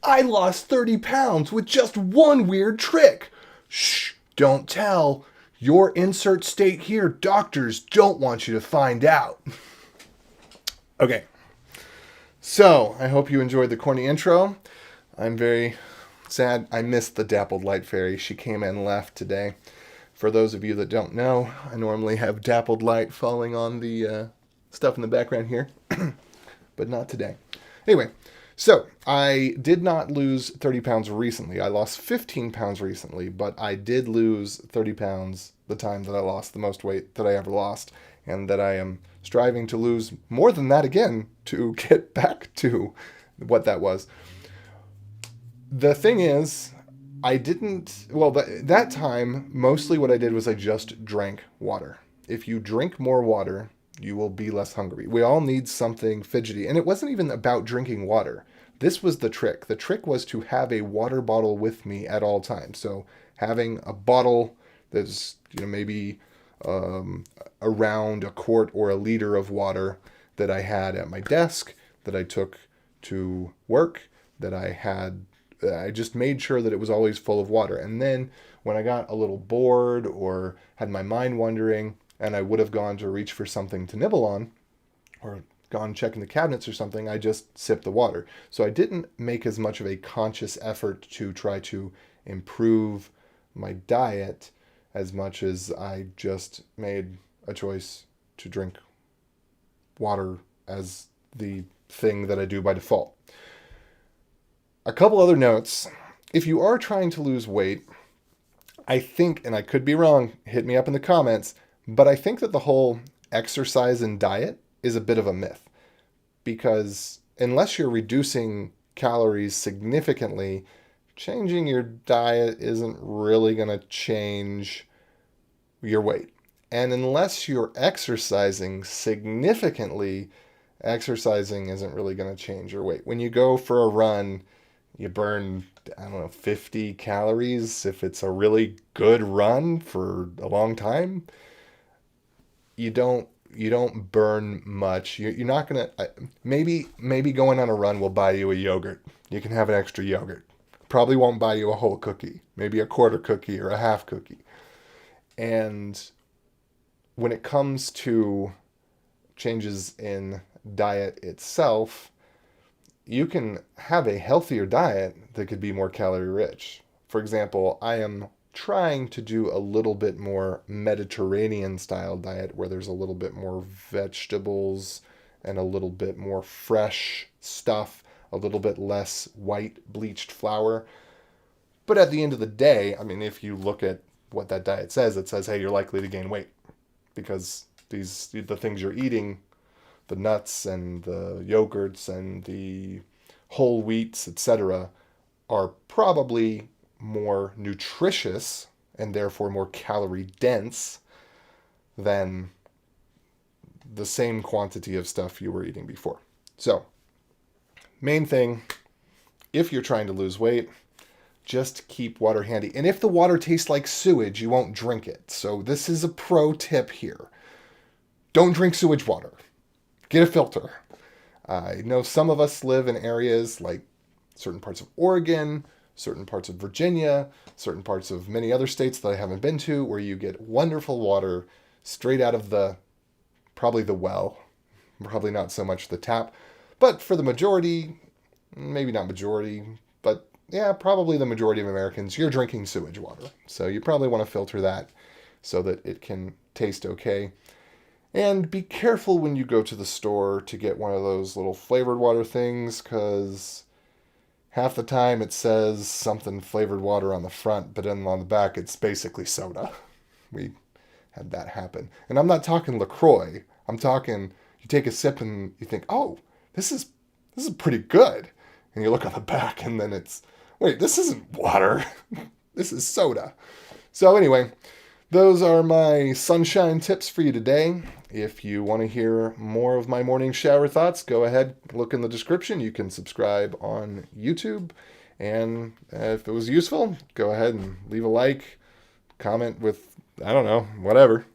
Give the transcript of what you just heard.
I lost 30 pounds with just one weird trick. Shh, don't tell. Your insert state here, doctors don't want you to find out. Okay, so I hope you enjoyed the corny intro. I'm very sad I missed the Dappled Light Fairy. She came and left today. For those of you that don't know, I normally have dappled light falling on the stuff in the background here, but not today. Anyway, so I did not lose 30 pounds recently. I lost 15 pounds recently, but I did lose 30 pounds the time that I lost the most weight that I ever lost, and that I am striving to lose more than that again to get back to what that was. The thing is, that time, mostly what I did was I just drank water. If you drink more water, you will be less hungry. We all need something fidgety. And it wasn't even about drinking water. This was the trick. The trick was to have a water bottle with me at all times. So having a bottle that's, maybe around a quart or a liter of water that I had at my desk, that I took to work, that I just made sure that it was always full of water. And then when I got a little bored or had my mind wandering and I would have gone to reach for something to nibble on or gone checking the cabinets or something, I just sipped the water. So I didn't make as much of a conscious effort to try to improve my diet as much as I just made a choice to drink water as the thing that I do by default. A couple other notes. If you are trying to lose weight, I think, and I could be wrong, hit me up in the comments, but I think that the whole exercise and diet is a bit of a myth. Because unless you're reducing calories significantly, changing your diet isn't really going to change your weight. And unless you're exercising significantly, exercising isn't really going to change your weight. When you go for a run, you burn, 50 calories. If it's a really good run for a long time, you don't burn much. You're not going to, maybe going on a run will buy you a yogurt. You can have an extra yogurt. Probably won't buy you a whole cookie, maybe a quarter cookie or a half cookie. And when it comes to changes in diet itself, you can have a healthier diet that could be more calorie rich. For example, I am trying to do a little bit more Mediterranean style diet where there's a little bit more vegetables and a little bit more fresh stuff, a little bit less white bleached flour. But at the end of the day, if you look at what that diet says, it says, hey, you're likely to gain weight because the things you're eating, the nuts and the yogurts and the whole wheats, etc., are probably more nutritious and therefore more calorie dense than the same quantity of stuff you were eating before. So, main thing, if you're trying to lose weight, just keep water handy. And if the water tastes like sewage, you won't drink it. So this is a pro tip here. Don't drink sewage water. Get a filter. I know some of us live in areas like certain parts of Oregon, certain parts of Virginia, certain parts of many other states that I haven't been to, where you get wonderful water straight out of probably the well, probably not so much the tap. But for the majority, maybe not majority, but yeah, probably the majority of Americans, you're drinking sewage water. So you probably want to filter that so that it can taste okay. And be careful when you go to the store to get one of those little flavored water things, because half the time it says something flavored water on the front, but then on the back it's basically soda. We had that happen. And I'm not talking LaCroix. I'm talking, you take a sip and you think, oh, this is pretty good. And you look on the back and then it's, wait, this isn't water. This is soda. So anyway, those are my sunshine tips for you today. If you want to hear more of my morning shower thoughts, go ahead, look in the description. You can subscribe on YouTube. And if it was useful, go ahead and leave a like, comment with, whatever.